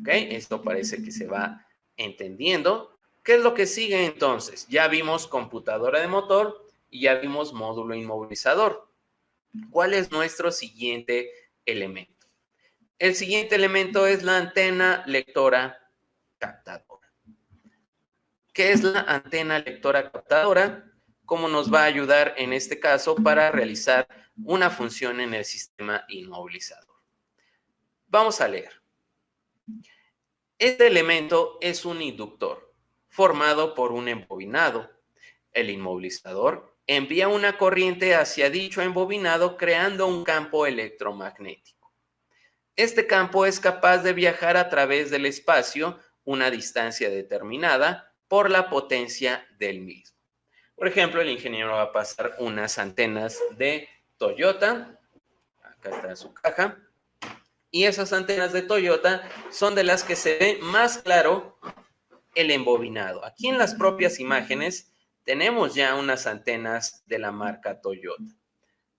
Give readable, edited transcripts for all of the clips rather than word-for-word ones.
¿Ok? Esto parece que se va entendiendo. ¿Qué es lo que sigue entonces? Ya vimos computadora de motor y ya vimos módulo inmovilizador. ¿Cuál es nuestro siguiente elemento? El siguiente elemento es la antena lectora captadora. ¿Qué es la antena lectora captadora? ¿Cómo nos va a ayudar en este caso para realizar una función en el sistema inmovilizador? Vamos a leer. Este elemento es un inductor formado por un embobinado. El inmovilizador envía una corriente hacia dicho embobinado creando un campo electromagnético. Este campo es capaz de viajar a través del espacio una distancia determinada por la potencia del mismo. Por ejemplo, el ingeniero va a pasar unas antenas de Toyota. Acá está su caja. Y esas antenas de Toyota son de las que se ve más claro el embobinado. Aquí en las propias imágenes tenemos ya unas antenas de la marca Toyota.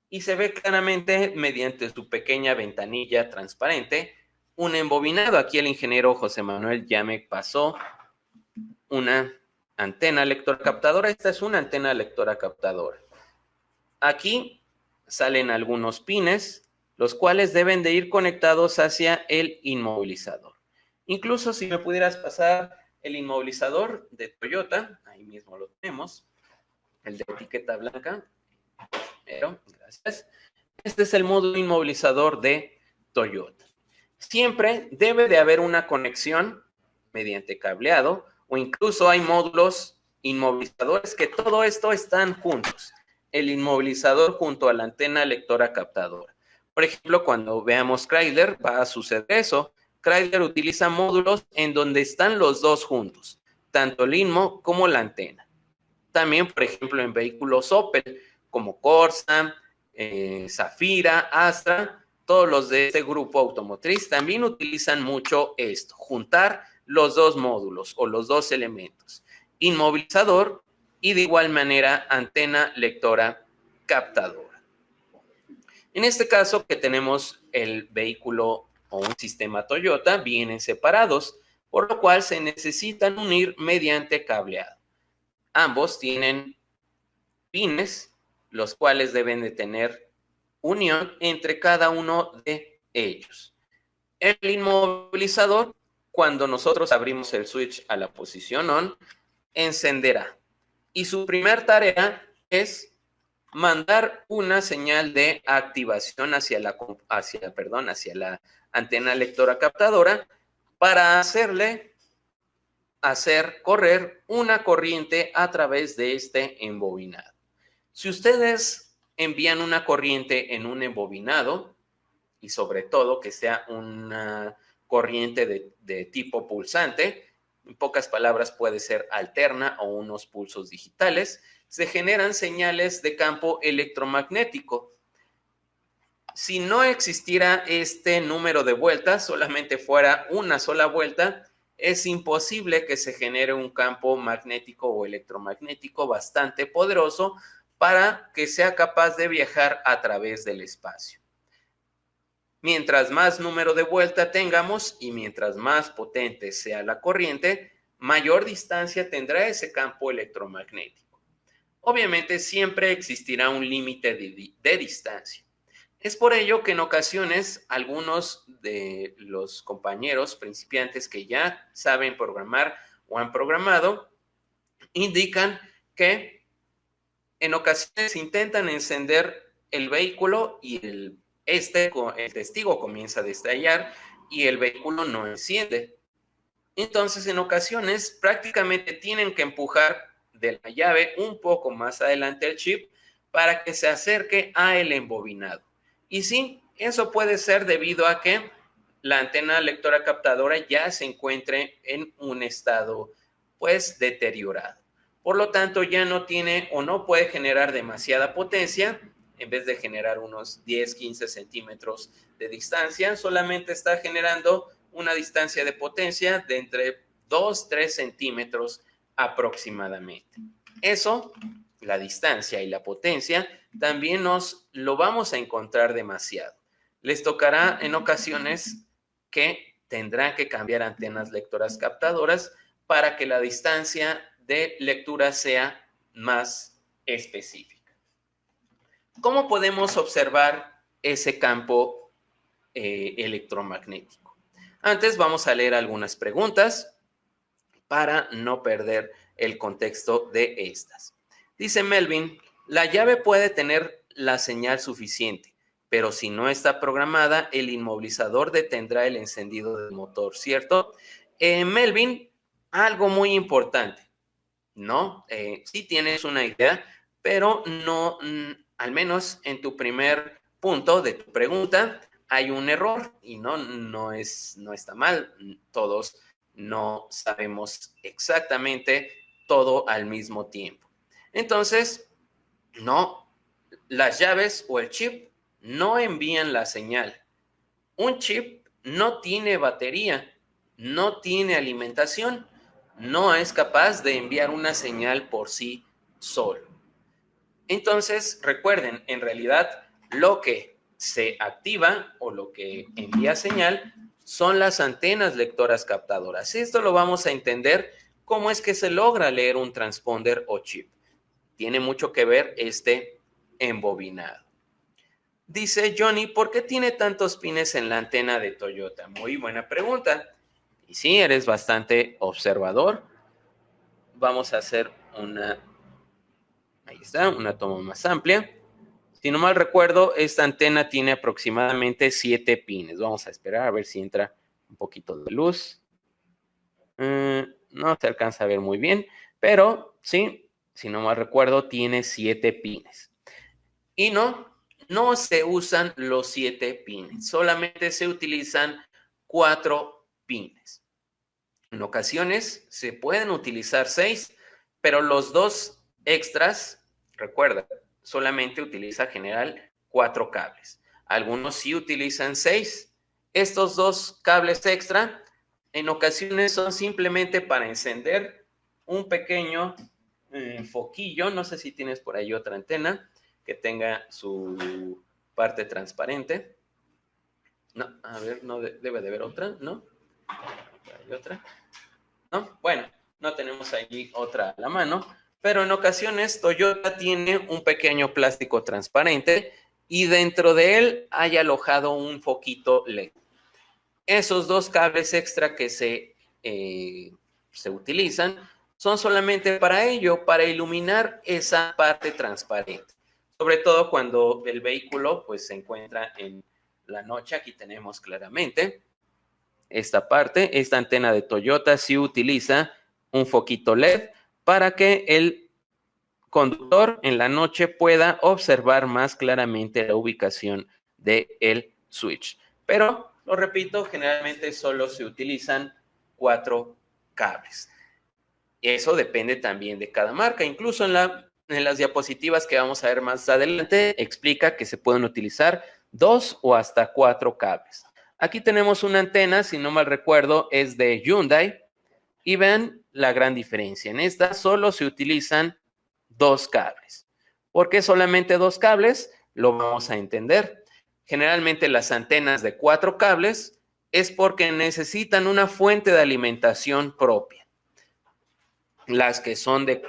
Y se ve claramente mediante su pequeña ventanilla transparente un embobinado. Aquí el ingeniero José Manuel ya me pasó una antena lectora captadora. Esta es una antena lectora captadora. Aquí salen algunos pines, los cuales deben de ir conectados hacia el inmovilizador. Incluso si me pudieras pasar el inmovilizador de Toyota, ahí mismo lo tenemos, el de etiqueta blanca, pero gracias. Este es el módulo inmovilizador de Toyota. Siempre debe de haber una conexión mediante cableado o incluso hay módulos inmovilizadores que todo esto están juntos. El inmovilizador junto a la antena lectora captadora. Por ejemplo, cuando veamos Chrysler va a suceder eso. Chrysler utiliza módulos en donde están los dos juntos, tanto el inmo como la antena. También, por ejemplo, en vehículos Opel como Corsa, Zafira, Astra, todos los de este grupo automotriz también utilizan mucho esto, juntar los dos módulos o los dos elementos, inmovilizador y de igual manera antena lectora captadora. En este caso que tenemos el vehículo o un sistema Toyota, vienen separados, por lo cual se necesitan unir mediante cableado. Ambos tienen pines, los cuales deben de tener unión entre cada uno de ellos. El inmovilizador, cuando nosotros abrimos el switch a la posición on, encenderá. Y su primer tarea es mandar una señal de activación hacia la antena lectora captadora para hacer correr una corriente a través de este embobinado. Si ustedes envían una corriente en un embobinado, y sobre todo que sea una corriente de tipo pulsante, en pocas palabras puede ser alterna o unos pulsos digitales, se generan señales de campo electromagnético. Si no existiera este número de vueltas, solamente fuera una sola vuelta, es imposible que se genere un campo magnético o electromagnético bastante poderoso para que sea capaz de viajar a través del espacio. Mientras más número de vuelta tengamos y mientras más potente sea la corriente, mayor distancia tendrá ese campo electromagnético. Obviamente siempre existirá un límite de distancia. Es por ello que en ocasiones algunos de los compañeros principiantes que ya saben programar o han programado indican que en ocasiones intentan encender el vehículo y el testigo comienza a destallar y el vehículo no enciende. Entonces, en ocasiones prácticamente tienen que empujar de la llave un poco más adelante el chip para que se acerque a el embobinado. Y sí, eso puede ser debido a que la antena lectora captadora ya se encuentre en un estado pues deteriorado. Por lo tanto, ya no tiene o no puede generar demasiada potencia. En vez de generar unos 10, 15 centímetros de distancia, solamente está generando una distancia de potencia de entre 2, 3 centímetros aproximadamente. Eso, la distancia y la potencia, también nos lo vamos a encontrar demasiado. Les tocará en ocasiones que tendrá que cambiar antenas lectoras captadoras para que la distancia de lectura sea más específica. ¿Cómo podemos observar ese campo electromagnético? Antes vamos a leer algunas preguntas para no perder el contexto de estas. Dice Melvin, la llave puede tener la señal suficiente, pero si no está programada, el inmovilizador detendrá el encendido del motor, ¿cierto? Melvin, algo muy importante, ¿no? Sí tienes una idea, pero no, al menos en tu primer punto de tu pregunta, hay un error y no está mal. Todos no sabemos exactamente todo al mismo tiempo. Entonces, no, las llaves o el chip no envían la señal. Un chip no tiene batería, no tiene alimentación, no es capaz de enviar una señal por sí solo. Entonces, recuerden, en realidad lo que se activa o lo que envía señal son las antenas lectoras captadoras. Esto lo vamos a entender cómo es que se logra leer un transponder o chip. Tiene mucho que ver este embobinado. Dice Johnny, ¿por qué tiene tantos pines en la antena de Toyota? Muy buena pregunta. Y sí, eres bastante observador. Vamos a hacer ahí está, una toma más amplia. Si no mal recuerdo, esta antena tiene aproximadamente 7 pines. Vamos a esperar a ver si entra un poquito de luz. No se alcanza a ver muy bien, pero sí, si no mal recuerdo, tiene 7 pines. Y no se usan los 7 pines, solamente se utilizan 4 pines. En ocasiones se pueden utilizar 6, pero los 2 extras, recuerda, solamente utiliza en general 4 cables. Algunos sí utilizan 6. Estos 2 cables extra en ocasiones son simplemente para encender un pequeño foquillo. No sé si tienes por ahí otra antena que tenga su parte transparente. No, a ver, no debe de haber otra, ¿no? Hay otra. ¿No? Bueno, no tenemos allí otra a la mano, pero en ocasiones Toyota tiene un pequeño plástico transparente y dentro de él hay alojado un foquito LED. Esos 2 cables extra que se utilizan son solamente para ello, para iluminar esa parte transparente. Sobre todo cuando el vehículo pues, se encuentra en la noche. Aquí tenemos claramente esta parte. Esta antena de Toyota sí utiliza un foquito LED para que el conductor en la noche pueda observar más claramente la ubicación del switch. Pero, lo repito, generalmente solo se utilizan 4 cables. Eso depende también de cada marca. Incluso en las diapositivas que vamos a ver más adelante, explica que se pueden utilizar 2 o hasta 4 cables. Aquí tenemos una antena, si no mal recuerdo, es de Hyundai. Y vean la gran diferencia. En esta solo se utilizan 2 cables. ¿Por qué solamente 2 cables? Lo vamos a entender. Generalmente las antenas de 4 cables es porque necesitan una fuente de alimentación propia. Las que son de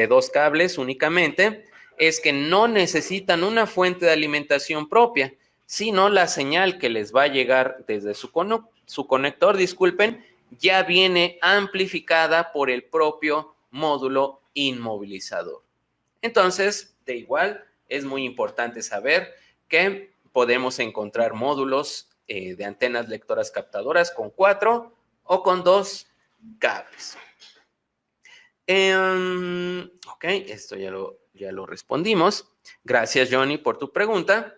2 cables únicamente es que no necesitan una fuente de alimentación propia, sino la señal que les va a llegar desde su conector, ya viene amplificada por el propio módulo inmovilizador. Entonces, de igual, es muy importante saber que podemos encontrar módulos de antenas lectoras captadoras con 4 o con 2 cables. Ok, esto ya lo respondimos. Gracias, Johnny, por tu pregunta.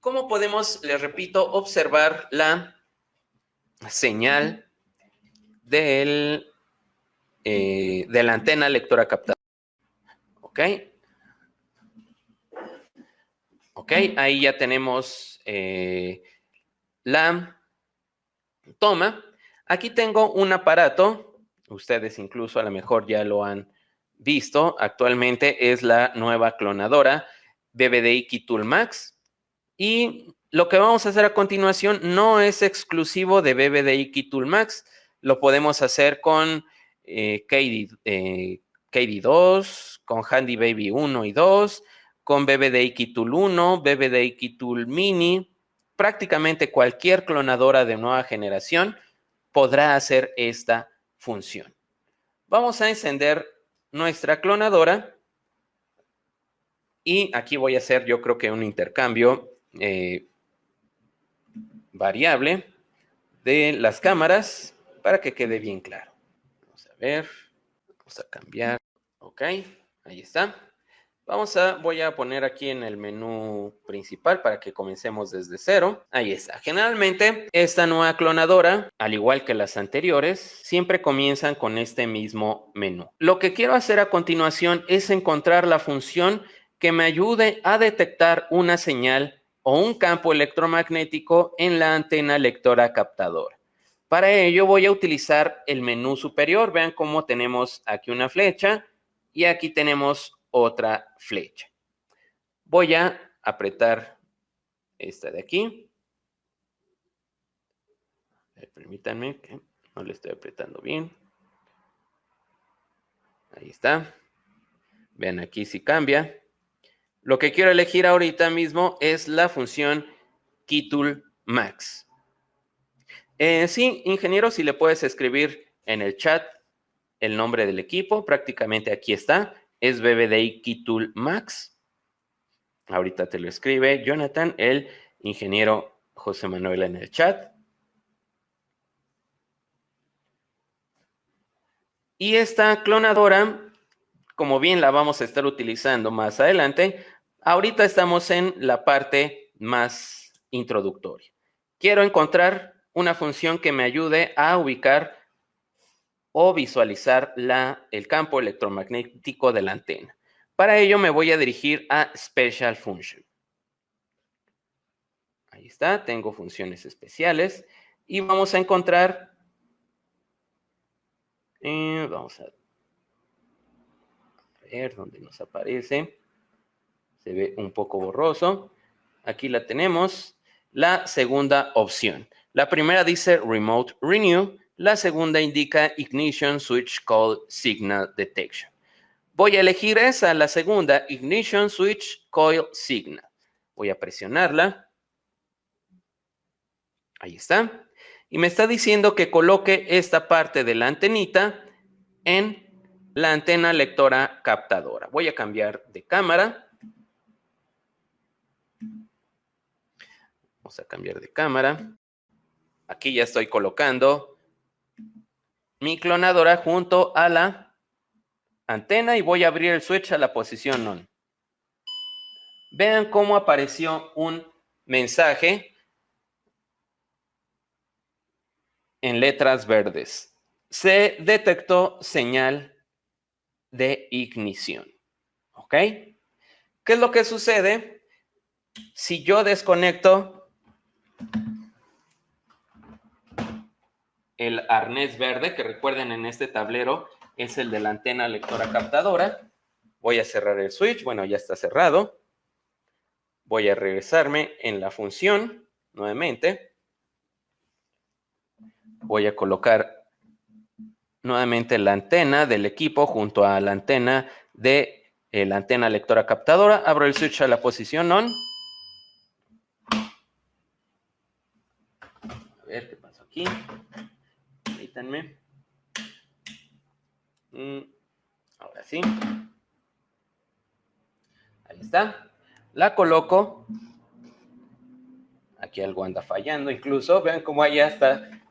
¿Cómo podemos, les repito, observar la señal de la antena lectora captadora? Ok, ahí ya tenemos la toma. Aquí tengo un aparato, ustedes incluso a lo mejor ya lo han visto, actualmente es la nueva clonadora BBDI Key Tool Max y Lo que vamos a hacer a continuación no es exclusivo de BBDI KeyToolMax. Lo podemos hacer con KD2, con Handy Baby 1 y 2, con BBDI KeyTool 1, BBDI KeyTool Mini. Prácticamente cualquier clonadora de nueva generación podrá hacer esta función. Vamos a encender nuestra clonadora y aquí voy a hacer, yo creo que un intercambio variable de las cámaras para que quede bien claro. Vamos a ver, vamos a cambiar. Ok, ahí está. Voy a poner aquí en el menú principal para que comencemos desde cero. Ahí está. Generalmente esta nueva clonadora, al igual que las anteriores, siempre comienzan con este mismo menú. Lo que quiero hacer a continuación es encontrar la función que me ayude a detectar una señal o un campo electromagnético en la antena lectora captadora. Para ello voy a utilizar el menú superior. Vean cómo tenemos aquí una flecha y aquí tenemos otra flecha. Voy a apretar esta de aquí. Permítanme que no le estoy apretando bien. Ahí está. Vean aquí si cambia. Lo que quiero elegir ahorita mismo es la función KeyToolMax. Sí, ingeniero, si le puedes escribir en el chat el nombre del equipo, prácticamente aquí está. Es BBDI KeyToolMax. Ahorita te lo escribe Jonathan, el ingeniero José Manuel en el chat. Y esta clonadora, como bien la vamos a estar utilizando más adelante, ahorita estamos en la parte más introductoria. Quiero encontrar una función que me ayude a ubicar o visualizar el campo electromagnético de la antena. Para ello me voy a dirigir a Special Function. Ahí está, tengo funciones especiales y vamos a encontrar, vamos a ver dónde nos aparece, se ve un poco borroso, aquí la tenemos, la segunda opción. La primera dice Remote Renew, la segunda indica Ignition Switch Call Signal Detection. Voy a elegir esa, la segunda, Ignition Switch Coil Signal. Voy a presionarla. Ahí está. Y me está diciendo que coloque esta parte de la antenita en la antena lectora captadora. Voy a cambiar de cámara. Vamos a cambiar de cámara. Aquí ya estoy colocando mi clonadora junto a la antena y voy a abrir el switch a la posición on. Vean cómo apareció un mensaje en letras verdes. Se detectó señal de ignición. ¿Ok? ¿Qué es lo que sucede si yo desconecto el arnés verde, que recuerden en este tablero es el de la antena lectora captadora? Voy a cerrar el switch. Bueno, ya está cerrado. Voy a regresarme en la función nuevamente. Voy a colocar nuevamente la antena del equipo junto a la antena de la antena lectora captadora. Abro el switch a la posición on. A ver qué pasó aquí. Permítanme. Ahora sí. Ahí está. La coloco. Aquí algo anda fallando incluso. Vean cómo allá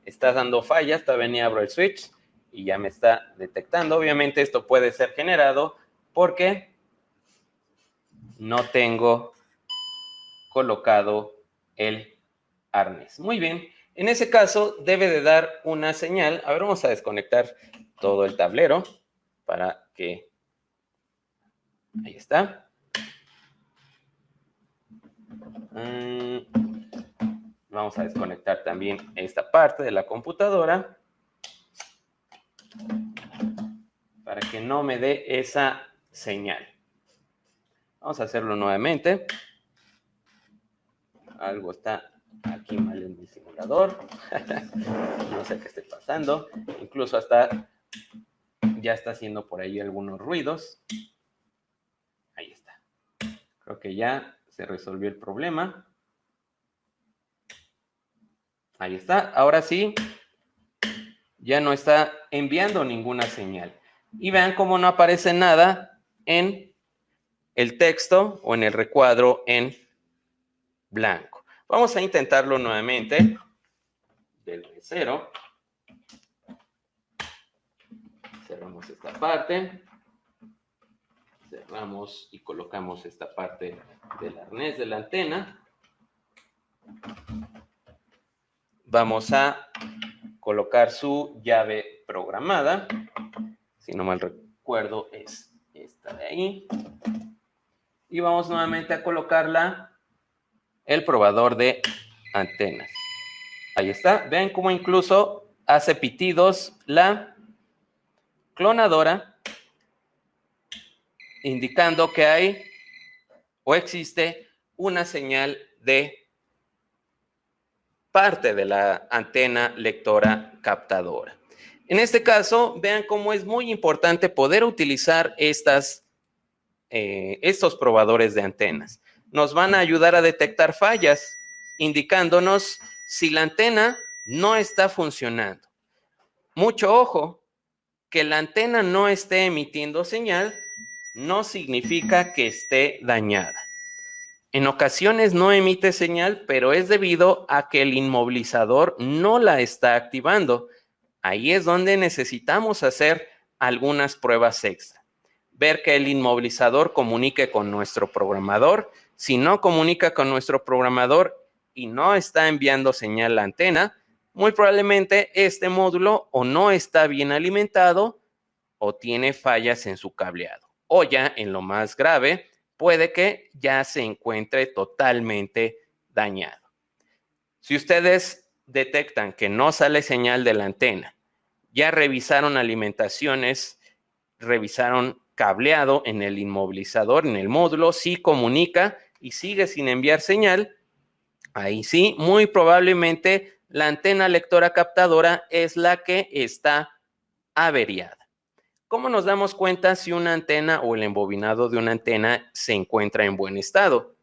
está dando fallas. Todavía abro el switch y ya me está detectando. Obviamente esto puede ser generado porque no tengo colocado el arnés. Muy bien. En ese caso debe de dar una señal. A ver, vamos a desconectar todo el tablero para que... Ahí está. Vamos a desconectar también esta parte de la computadora para que no me dé esa señal. Vamos a hacerlo nuevamente. algo está aquí mal en mi simulador. No sé qué esté pasando. Incluso hasta ya está haciendo por ahí algunos ruidos. Ahí está. Creo que ya se resolvió el problema. Ahí está. Ahora sí, ya no está enviando ninguna señal. Y vean cómo no aparece nada en el texto o en el recuadro en blanco. Vamos a intentarlo nuevamente. Del cero. Cerramos esta parte. Cerramos y colocamos esta parte del arnés de la antena. Vamos a colocar su llave programada. Si no mal recuerdo, es esta de ahí. Y vamos nuevamente a colocarla el probador de antenas. Ahí está. Vean cómo incluso hace pitidos la clonadora, indicando que hay o existe una señal de parte de la antena lectora captadora. En este caso, vean cómo es muy importante poder utilizar estos probadores de antenas. Nos van a ayudar a detectar fallas, indicándonos si la antena no está funcionando. Mucho ojo, que la antena no esté emitiendo señal no significa que esté dañada. En ocasiones no emite señal, pero es debido a que el inmovilizador no la está activando. Ahí es donde necesitamos hacer algunas pruebas extra. Ver que el inmovilizador comunique con nuestro programador. Si no comunica con nuestro programador y no está enviando señal a la antena, muy probablemente este módulo o no está bien alimentado o tiene fallas en su cableado. O ya en lo más grave, puede que ya se encuentre totalmente dañado. Si ustedes detectan que no sale señal de la antena, ya revisaron alimentaciones, revisaron cableado en el inmovilizador, en el módulo, si comunica y sigue sin enviar señal, ahí sí, muy probablemente la antena lectora captadora es la que está averiada. ¿Cómo nos damos cuenta si una antena o el embobinado de una antena se encuentra en buen estado?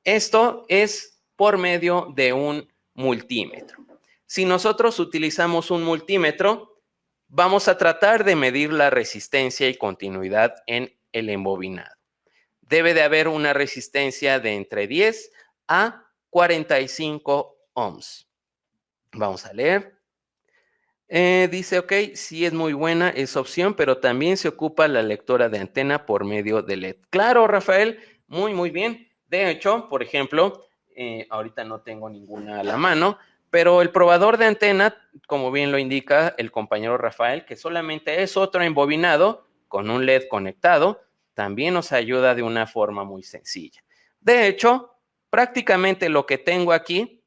Esto es por medio de un multímetro. Si nosotros utilizamos un multímetro, vamos a tratar de medir la resistencia y continuidad en el embobinado. Debe de haber una resistencia de entre 10 a 45 ohms. Vamos a leer. Dice, ok, sí es muy buena esa opción, pero también se ocupa la lectora de antena por medio de LED. Claro, Rafael, muy bien. De hecho, por ejemplo, ahorita no tengo ninguna a la mano, pero el probador de antena, como bien lo indica el compañero Rafael, que solamente es otro embobinado con un LED conectado, también nos ayuda de una forma muy sencilla. De hecho, prácticamente lo que tengo aquí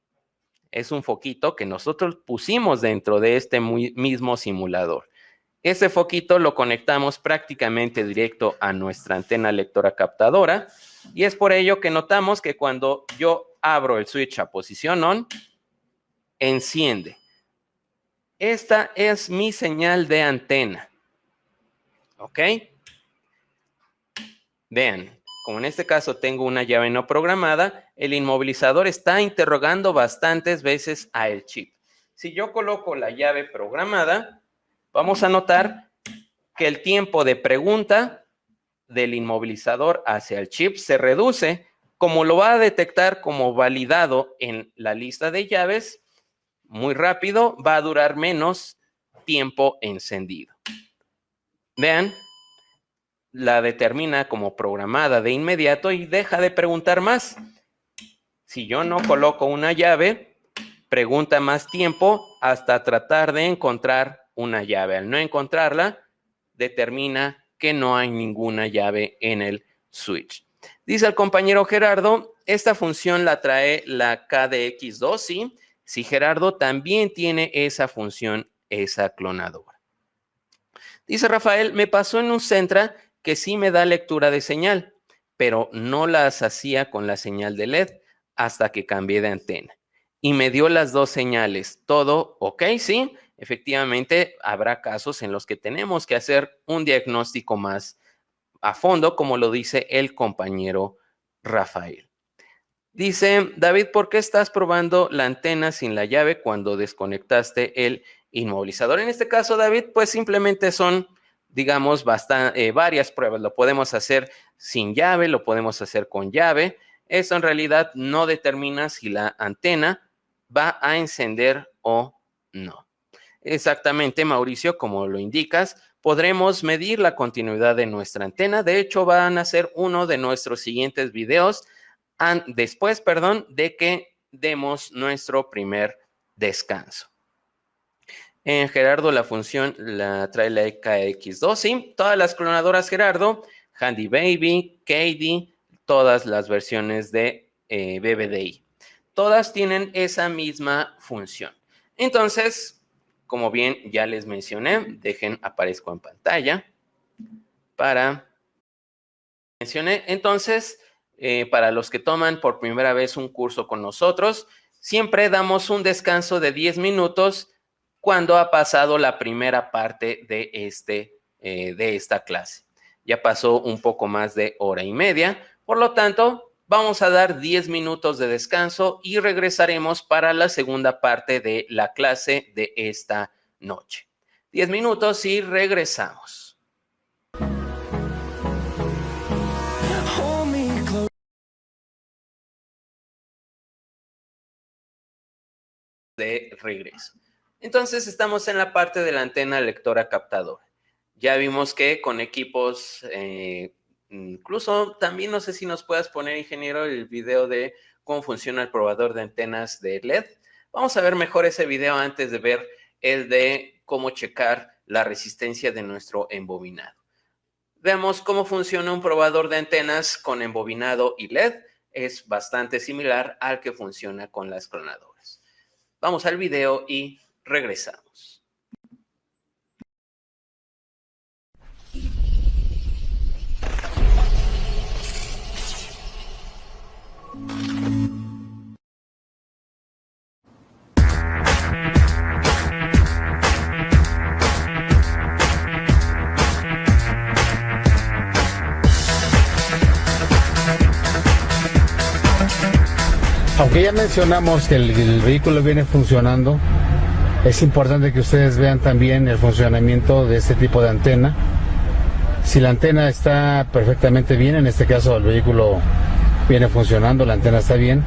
es un foquito que nosotros pusimos dentro de este mismo simulador. Ese foquito lo conectamos prácticamente directo a nuestra antena lectora captadora y es por ello que notamos que cuando yo abro el switch a posición on, enciende. Esta es mi señal de antena. ¿Ok? Vean, como en este caso tengo una llave no programada, el inmovilizador está interrogando bastantes veces a el chip. Si yo coloco la llave programada, vamos a notar que el tiempo de pregunta del inmovilizador hacia el chip se reduce. Como lo va a detectar como validado en la lista de llaves, muy rápido, va a durar menos tiempo encendido. Vean, la determina como programada de inmediato y deja de preguntar más. Si yo no coloco una llave, pregunta más tiempo hasta tratar de encontrar una llave. Al no encontrarla, determina que no hay ninguna llave en el switch. Dice el compañero Gerardo, esta función la trae la KDX2, ¿sí? Si Gerardo también tiene esa función, esa clonadora. Dice Rafael, me pasó en un Centra que sí me da lectura de señal, pero no las hacía con la señal de LED. hasta que cambié de antena. Y me dio las dos señales. Todo ok, sí. Efectivamente, habrá casos en los que tenemos que hacer un diagnóstico más a fondo, como lo dice el compañero Rafael. Dice, David, ¿por qué estás probando la antena sin la llave cuando desconectaste el inmovilizador? En este caso, David, pues simplemente son, digamos, varias pruebas. Lo podemos hacer sin llave, lo podemos hacer con llave. Eso en realidad no determina si la antena va a encender o no. Exactamente, Mauricio, como lo indicas, podremos medir la continuidad de nuestra antena. De hecho, van a ser uno de nuestros siguientes videos después, de que demos nuestro primer descanso. En Gerardo la función la trae la EKX2, sí, todas las clonadoras Gerardo, Handy Baby, Katie, todas las versiones de BBDI. Todas tienen esa misma función. Entonces, como bien ya les mencioné, aparezco en pantalla para mencioné. Entonces, para los que toman por primera vez un curso con nosotros, siempre damos un descanso de 10 minutos cuando ha pasado la primera parte de esta clase. Ya pasó un poco más de hora y media, por lo tanto, vamos a dar 10 minutos de descanso y regresaremos para la segunda parte de la clase de esta noche. 10 minutos y regresamos. De regreso. Entonces estamos en la parte de la antena lectora captadora. Ya vimos que con equipos, incluso también no sé si nos puedas poner, ingeniero, el video de cómo funciona el probador de antenas de LED. Vamos a ver mejor ese video antes de ver el de cómo checar la resistencia de nuestro embobinado. Veamos cómo funciona un probador de antenas con embobinado y LED. Es bastante similar al que funciona con las clonadoras. Vamos al video y regresamos. Aunque ya mencionamos que el vehículo viene funcionando, es importante que ustedes vean también el funcionamiento de este tipo de antena. Si la antena está perfectamente bien, en este caso el vehículo viene funcionando, la antena está bien,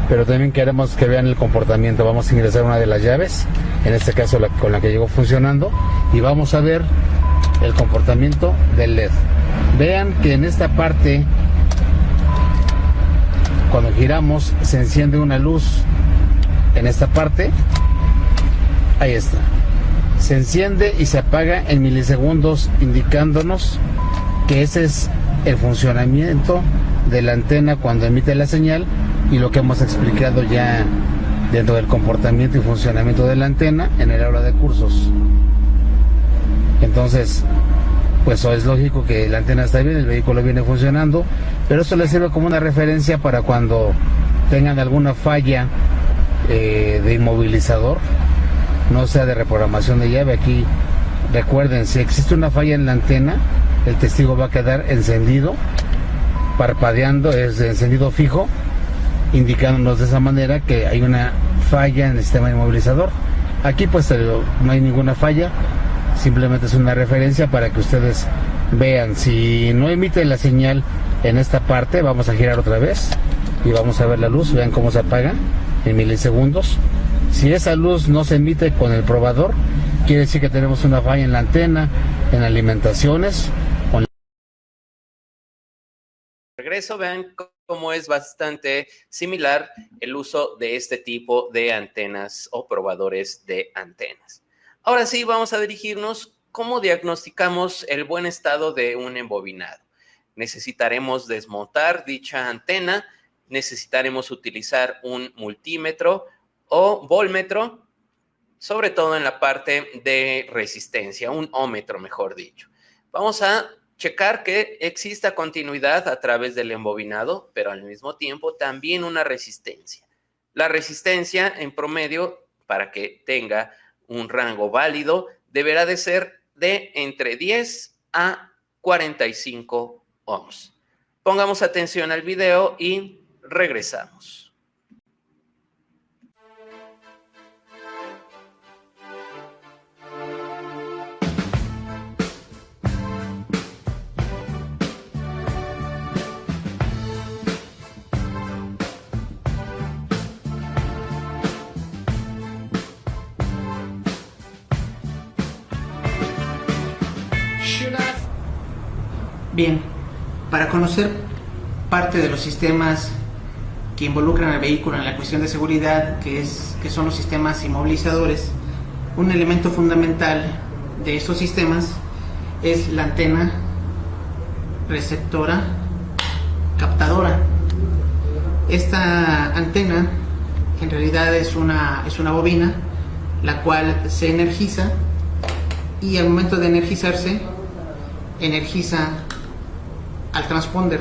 pero también queremos que vean el comportamiento. Vamos a ingresar una de las llaves, en este caso con la que llegó funcionando, y vamos a ver el comportamiento del LED. Vean que en esta parte, cuando giramos, se enciende una luz en esta parte. Ahí está. Se enciende y se apaga en milisegundos, indicándonos que ese es el funcionamiento de la antena cuando emite la señal, y lo que hemos explicado ya dentro del comportamiento y funcionamiento de la antena en el aula de cursos. Entonces, pues es lógico que la antena está bien, el vehículo viene funcionando, pero eso les sirve como una referencia para cuando tengan alguna falla de inmovilizador, no sea de reprogramación de llave. Aquí recuerden, si existe una falla en la antena, el testigo va a quedar encendido, parpadeando, es de encendido fijo, indicándonos de esa manera que hay una falla en el sistema inmovilizador. Aquí pues no hay ninguna falla, simplemente es una referencia para que ustedes vean. Si no emite la señal en esta parte, vamos a girar otra vez y vamos a ver la luz. Vean cómo se apaga en milisegundos. Si esa luz no se emite con el probador, quiere decir que tenemos una falla en la antena, en alimentaciones. Regreso, vean cómo es bastante similar el uso de este tipo de antenas o probadores de antenas. Ahora sí, vamos a dirigirnos cómo diagnosticamos el buen estado de un embobinado. Necesitaremos desmontar dicha antena, necesitaremos utilizar un multímetro o voltmetro, sobre todo en la parte de resistencia, un ómetro, mejor dicho. Vamos a checar que exista continuidad a través del embobinado, pero al mismo tiempo también una resistencia. La resistencia en promedio, para que tenga un rango válido, deberá de ser de entre 10 a 45 ohms. Pongamos atención al video y regresamos. Bien, para conocer parte de los sistemas que involucran al vehículo en la cuestión de seguridad, que son los sistemas inmovilizadores, un elemento fundamental de estos sistemas es la antena receptora captadora. Esta antena en realidad es una bobina, la cual se energiza, y al momento de energizarse, energiza al transponder.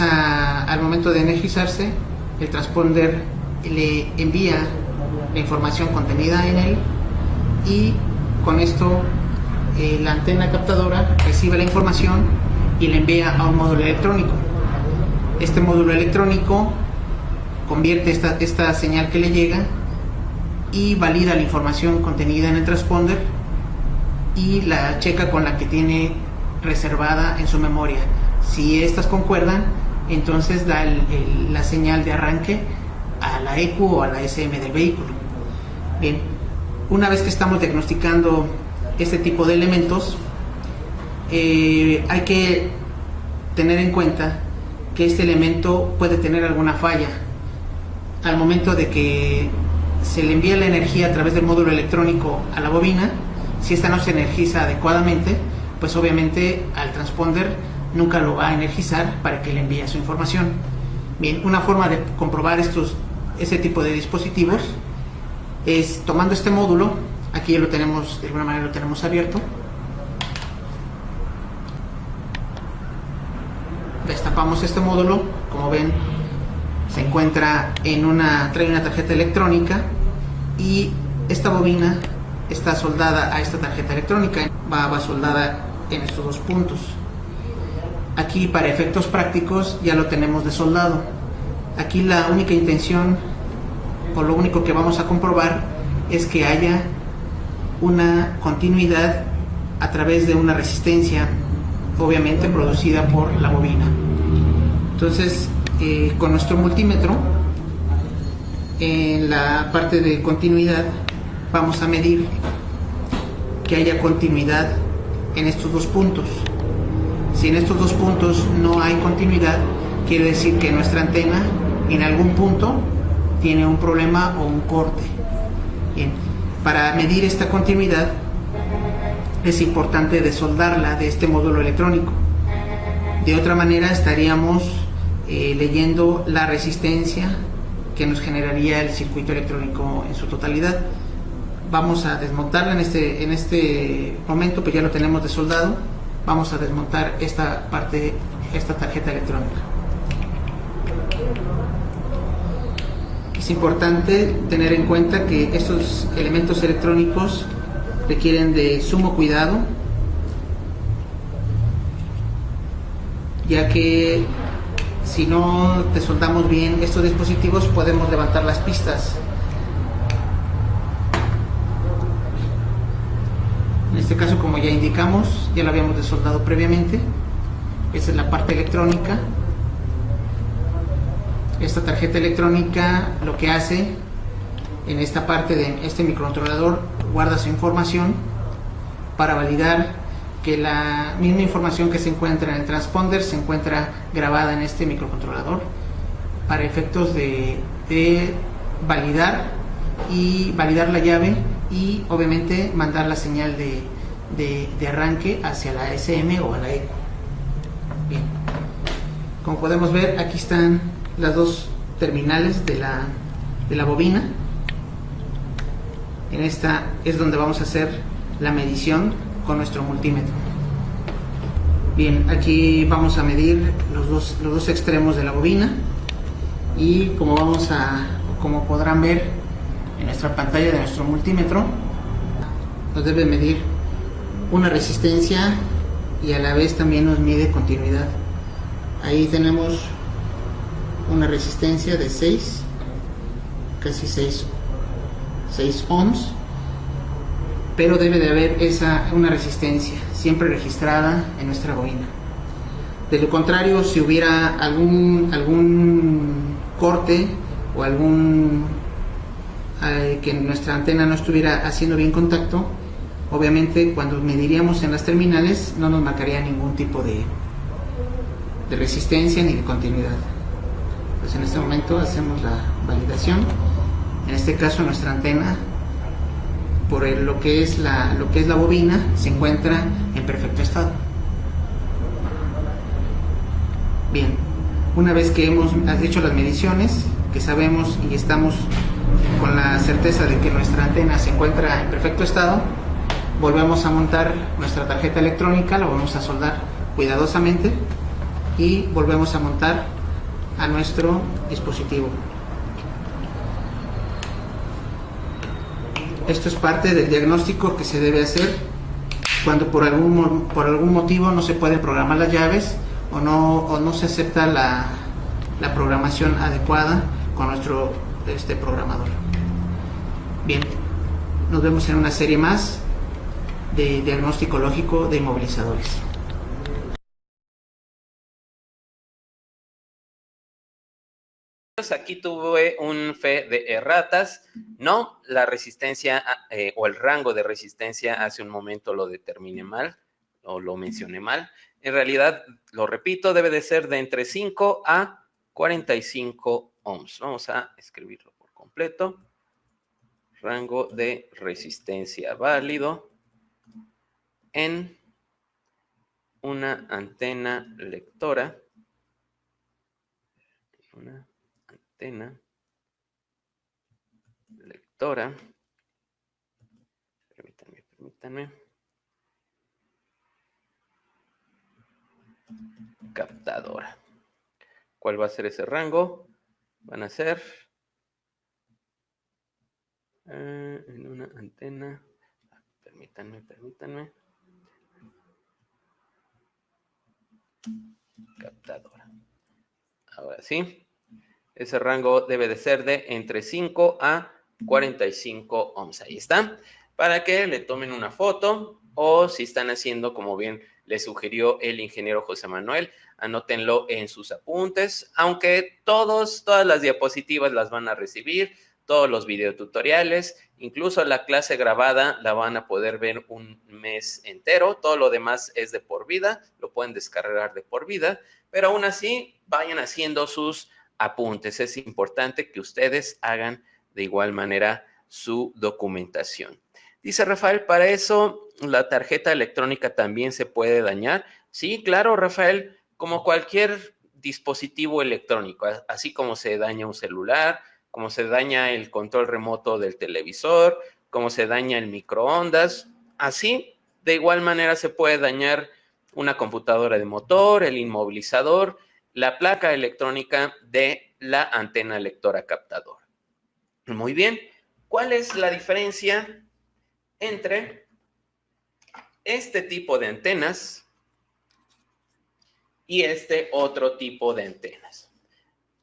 Al momento de energizarse, el transponder le envía la información contenida en él, y con esto la antena captadora recibe la información y la envía a un módulo electrónico. Este módulo electrónico convierte esta señal que le llega y valida la información contenida en el transponder y la checa con la que tiene reservada en su memoria. Si estas concuerdan, entonces da la señal de arranque a la ECU o a la SM del vehículo. Bien, una vez que estamos diagnosticando este tipo de elementos, hay que tener en cuenta que este elemento puede tener alguna falla. Al momento de que se le envía la energía a través del módulo electrónico a la bobina, si esta no se energiza adecuadamente, pues obviamente al transponder nunca lo va a energizar para que le envíe su información. Bien, una forma de comprobar ese tipo de dispositivos es tomando este módulo. Aquí ya lo tenemos, de alguna manera lo tenemos abierto. Destapamos este módulo, como ven, se encuentra trae una tarjeta electrónica, y esta bobina está soldada a esta tarjeta electrónica, va soldada en estos dos puntos. Aquí, para efectos prácticos, ya lo tenemos desoldado. Aquí la única intención, o lo único que vamos a comprobar, es que haya una continuidad a través de una resistencia, obviamente producida por la bobina. Entonces, con nuestro multímetro, en la parte de continuidad, vamos a medir que haya continuidad en estos dos puntos. Si en estos dos puntos no hay continuidad, quiere decir que nuestra antena en algún punto tiene un problema o un corte. Bien, para medir esta continuidad es importante desoldarla de este módulo electrónico. De otra manera estaríamos leyendo la resistencia que nos generaría el circuito electrónico en su totalidad. Vamos a desmontarla en este momento, pues ya lo tenemos desoldado. Vamos a desmontar esta tarjeta electrónica. Es importante tener en cuenta que estos elementos electrónicos requieren de sumo cuidado, ya que si no desoldamos bien estos dispositivos podemos levantar las pistas. En este caso, como ya indicamos, ya lo habíamos desoldado previamente. Esa es la parte electrónica. Esta tarjeta electrónica lo que hace en esta parte de este microcontrolador, guarda su información para validar que la misma información que se encuentra en el transponder se encuentra grabada en este microcontrolador, para efectos de validar la llave y obviamente mandar la señal de arranque hacia la SM o a la ECU. Bien, como podemos ver, aquí están las dos terminales de la bobina. En esta es donde vamos a hacer la medición con nuestro multímetro. Bien, aquí vamos a medir los dos extremos de la bobina y como podrán ver en nuestra pantalla de nuestro multímetro, nos debe medir una resistencia y a la vez también nos mide continuidad. Ahí tenemos una resistencia de 6, casi 6 ohms, pero debe de haber una resistencia siempre registrada en nuestra bobina. De lo contrario, si hubiera algún corte o que nuestra antena no estuviera haciendo bien contacto, obviamente cuando mediríamos en las terminales no nos marcaría ningún tipo de resistencia ni de continuidad. Pues en este momento hacemos la validación. En este caso nuestra antena, por lo que es la bobina, se encuentra en perfecto estado. Bien, una vez que hemos hecho las mediciones, que sabemos y estamos con la certeza de que nuestra antena se encuentra en perfecto estado, volvemos a montar nuestra tarjeta electrónica, la volvemos a soldar cuidadosamente y volvemos a montar a nuestro dispositivo. Esto es parte del diagnóstico que se debe hacer cuando por algún motivo no se pueden programar las llaves o no se acepta la programación adecuada con nuestro programador. Bien, nos vemos en una serie más de diagnóstico lógico de inmovilizadores. Aquí tuve un fe de erratas. No, la resistencia o el rango de resistencia hace un momento lo determiné mal o lo mencioné mal. En realidad, lo repito, debe de ser de entre 5 a 45 ohms. Vamos a escribirlo por completo. Rango de resistencia válido en una antena lectora. Una antena lectora. Permítanme. Captadora. ¿Cuál va a ser ese rango? Van a ser en una antena. Permítanme. Captadora. Ahora sí. Ese rango debe de ser de entre 5 a 45 ohms. Ahí está. Para que le tomen una foto o si están haciendo, como bien les sugirió el ingeniero José Manuel, anótenlo en sus apuntes, aunque todas las diapositivas las van a recibir, todos los videotutoriales, incluso la clase grabada la van a poder ver un mes entero. Todo lo demás es de por vida, lo pueden descargar de por vida, pero aún así vayan haciendo sus apuntes. Es importante que ustedes hagan de igual manera su documentación. Dice Rafael, para eso la tarjeta electrónica también se puede dañar. Sí, claro, Rafael, como cualquier dispositivo electrónico, así como se daña un celular, como se daña el control remoto del televisor, como se daña el microondas, así de igual manera se puede dañar una computadora de motor, el inmovilizador, la placa electrónica de la antena lectora captador. Muy bien, ¿cuál es la diferencia entre este tipo de antenas y este otro tipo de antenas?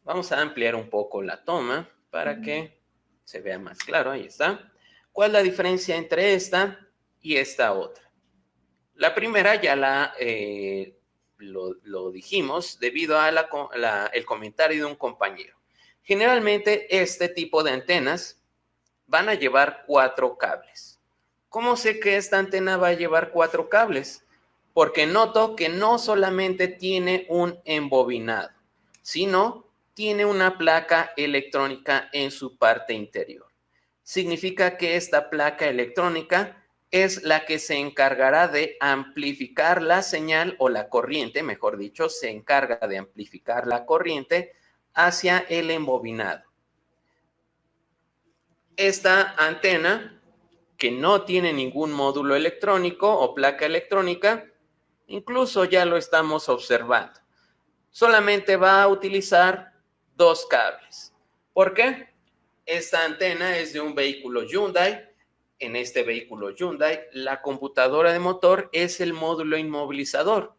Vamos a ampliar un poco la toma para que se vea más claro. Ahí está. ¿Cuál es la diferencia entre esta y esta otra? La primera ya lo dijimos debido a el comentario de un compañero. Generalmente este tipo de antenas van a llevar 4 cables. ¿Cómo sé que esta antena va a llevar 4 cables? Porque noto que no solamente tiene un embobinado, sino tiene una placa electrónica en su parte interior. Significa que esta placa electrónica es la que se encargará de amplificar la señal o la corriente, mejor dicho, se encarga de amplificar la corriente hacia el embobinado. Esta antena, que no tiene ningún módulo electrónico o placa electrónica, Incluso ya lo estamos observando. Solamente va a utilizar 2 cables. ¿Por qué? Esta antena es de un vehículo Hyundai. En este vehículo Hyundai, la computadora de motor es el módulo inmovilizador.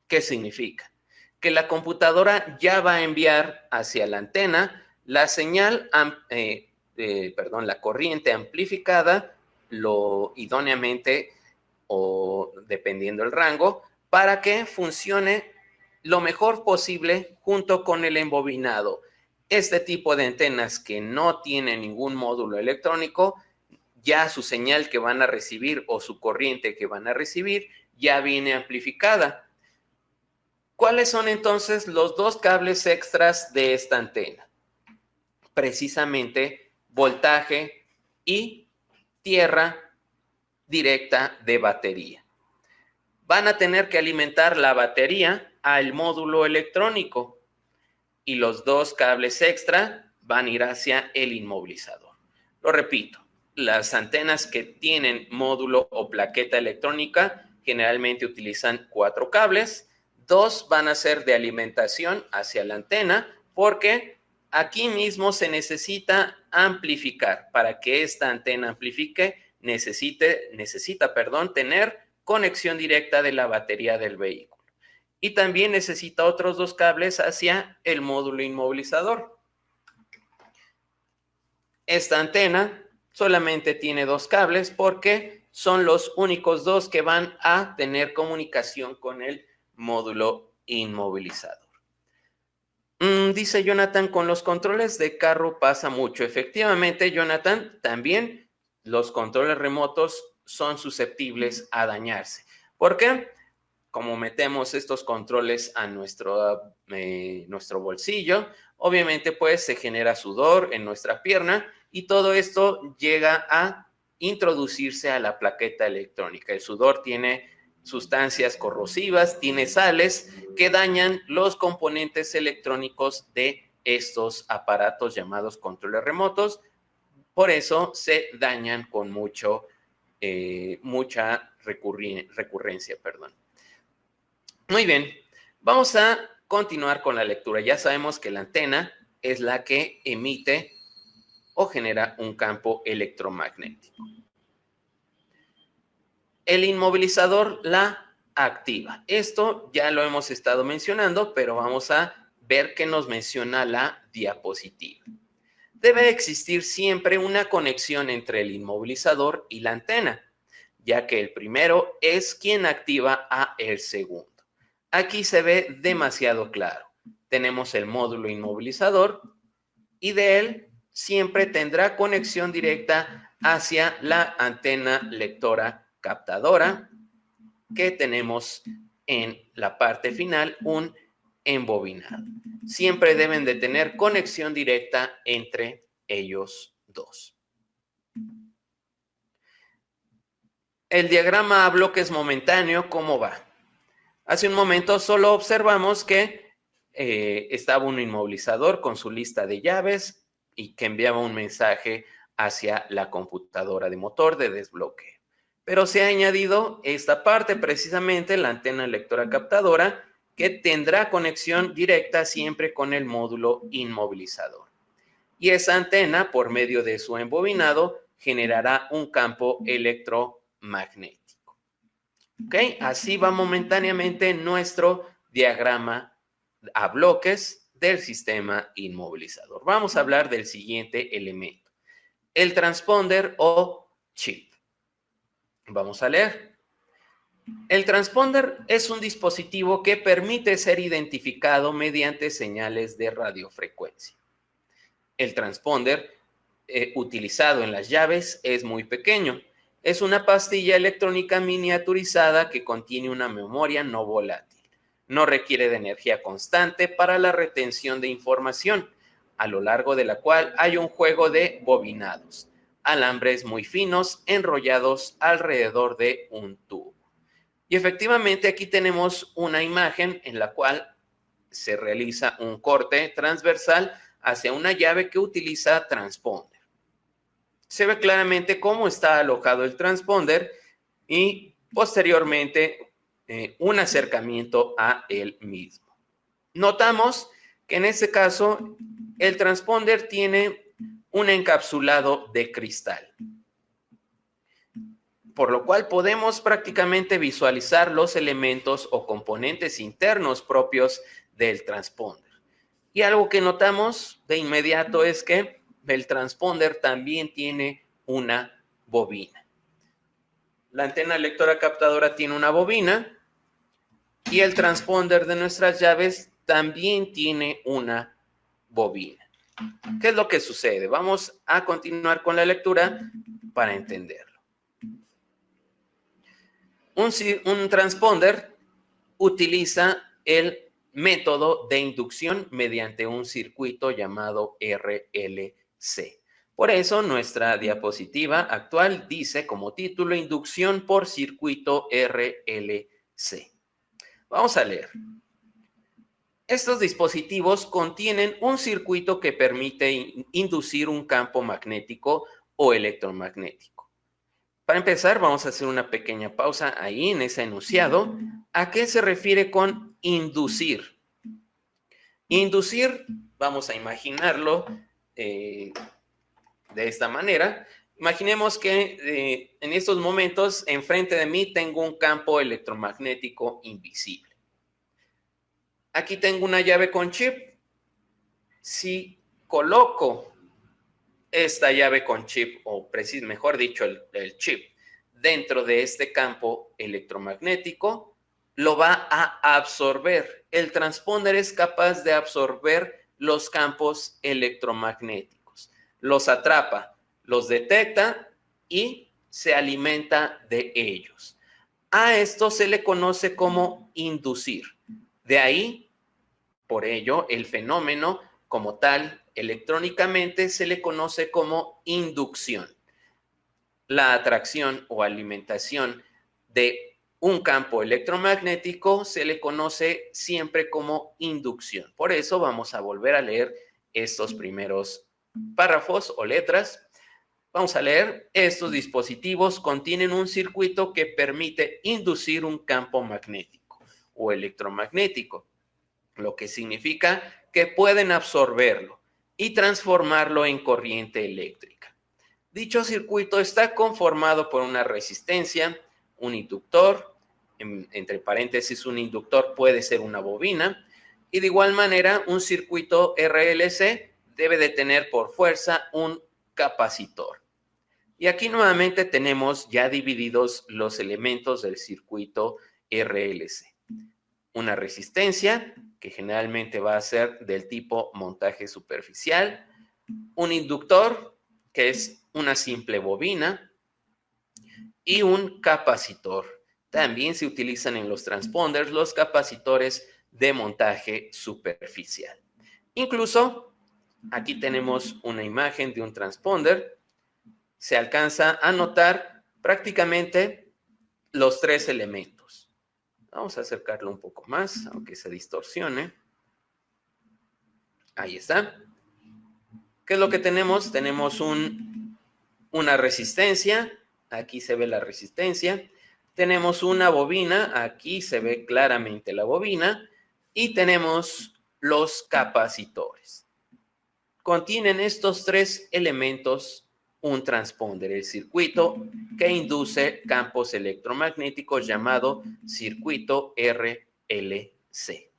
¿Qué significa? Que la computadora ya va a enviar hacia la antena la señal, la corriente amplificada, lo idóneamente o dependiendo del rango, para que funcione lo mejor posible junto con el embobinado. Este tipo de antenas que no tienen ningún módulo electrónico, ya su señal que van a recibir o su corriente que van a recibir ya viene amplificada. ¿Cuáles son entonces los 2 cables extras de esta antena? Precisamente voltaje y tierra directa de batería. Van a tener que alimentar la batería al módulo electrónico y los 2 cables extra van a ir hacia el inmovilizador. Lo repito, las antenas que tienen módulo o plaqueta electrónica generalmente utilizan 4 cables. 2 van a ser de alimentación hacia la antena porque aquí mismo se necesita amplificar. Para que esta antena amplifique, necesita tener conexión directa de la batería del vehículo. Y también necesita otros 2 cables hacia el módulo inmovilizador. Esta antena solamente tiene 2 cables porque son los únicos 2 que van a tener comunicación con el módulo inmovilizador. Dice Jonathan, con los controles de carro pasa mucho. Efectivamente, Jonathan, también los controles remotos son susceptibles a dañarse. ¿Por qué? Como metemos estos controles a nuestro bolsillo, obviamente pues se genera sudor en nuestra pierna y todo esto llega a introducirse a la plaqueta electrónica. El sudor tiene sustancias corrosivas, tiene sales que dañan los componentes electrónicos de estos aparatos llamados controles remotos. Por eso se dañan con mucha recurrencia. Muy bien, vamos a continuar con la lectura. Ya sabemos que la antena es la que emite o genera un campo electromagnético. El inmovilizador la activa. Esto ya lo hemos estado mencionando, pero vamos a ver qué nos menciona la diapositiva. Debe existir siempre una conexión entre el inmovilizador y la antena, ya que el primero es quien activa a el segundo. Aquí se ve demasiado claro. Tenemos el módulo inmovilizador y de él siempre tendrá conexión directa hacia la antena lectora captadora que tenemos en la parte final, un embobinado. Siempre deben de tener conexión directa entre ellos 2. El diagrama a bloques momentáneo, ¿cómo va? Hace un momento solo observamos que estaba un inmovilizador con su lista de llaves y que enviaba un mensaje hacia la computadora de motor de desbloqueo. Pero se ha añadido esta parte, precisamente la antena lectora captadora, que tendrá conexión directa siempre con el módulo inmovilizador. Y esa antena, por medio de su embobinado, generará un campo electromagnético. ¿Ok? Así va momentáneamente nuestro diagrama a bloques del sistema inmovilizador. Vamos a hablar del siguiente elemento, el transponder o chip. Vamos a leer. El transponder es un dispositivo que permite ser identificado mediante señales de radiofrecuencia. El transponder utilizado en las llaves es muy pequeño. Es una pastilla electrónica miniaturizada que contiene una memoria no volátil. No requiere de energía constante para la retención de información, a lo largo de la cual hay un juego de bobinados, alambres muy finos enrollados alrededor de un tubo. Y efectivamente aquí tenemos una imagen en la cual se realiza un corte transversal hacia una llave que utiliza transponder. Se ve claramente cómo está alojado el transponder y posteriormente un acercamiento a él mismo. Notamos que en este caso el transponder tiene un encapsulado de cristal, por lo cual podemos prácticamente visualizar los elementos o componentes internos propios del transponder. Y algo que notamos de inmediato es que el transponder también tiene una bobina. La antena lectora captadora tiene una bobina y el transponder de nuestras llaves también tiene una bobina. ¿Qué es lo que sucede? Vamos a continuar con la lectura para entenderlo. Un transponder utiliza el método de inducción mediante un circuito llamado RLC. Por eso nuestra diapositiva actual dice como título inducción por circuito RLC. Vamos a leer. Estos dispositivos contienen un circuito que permite inducir un campo magnético o electromagnético. Para empezar, vamos a hacer una pequeña pausa ahí en ese enunciado. ¿A qué se refiere con inducir? Inducir, vamos a imaginarlo de esta manera. Imaginemos que en estos momentos, enfrente de mí, tengo un campo electromagnético invisible. Aquí tengo una llave con chip. Si coloco esta llave con chip, o mejor dicho, el chip, dentro de este campo electromagnético, lo va a absorber. El transponder es capaz de absorber los campos electromagnéticos. Los atrapa, los detecta y se alimenta de ellos. A esto se le conoce como inducir. De ahí, por ello, el fenómeno como tal, electrónicamente se le conoce como inducción. La atracción o alimentación de un campo electromagnético se le conoce siempre como inducción. Por eso vamos a volver a leer estos primeros párrafos o letras. Vamos a leer, estos dispositivos contienen un circuito que permite inducir un campo magnético o electromagnético, lo que significa que pueden absorberlo y transformarlo en corriente eléctrica. Dicho circuito está conformado por una resistencia, un inductor, entre paréntesis, un inductor puede ser una bobina, y de igual manera un circuito RLC debe de tener por fuerza un capacitor. Y aquí nuevamente tenemos ya divididos los elementos del circuito RLC. Una resistencia, que generalmente va a ser del tipo montaje superficial, un inductor, que es una simple bobina, y un capacitor. También se utilizan en los transponders los capacitores de montaje superficial. Incluso, aquí tenemos una imagen de un transponder. Se alcanza a notar prácticamente los tres elementos. Vamos a acercarlo un poco más, aunque se distorsione. Ahí está. ¿Qué es lo que tenemos? Tenemos una resistencia. Aquí se ve la resistencia. Tenemos una bobina. Aquí se ve claramente la bobina. Y tenemos los capacitores. Contienen estos tres elementos un transponder, el circuito que induce campos electromagnéticos llamado circuito RLC.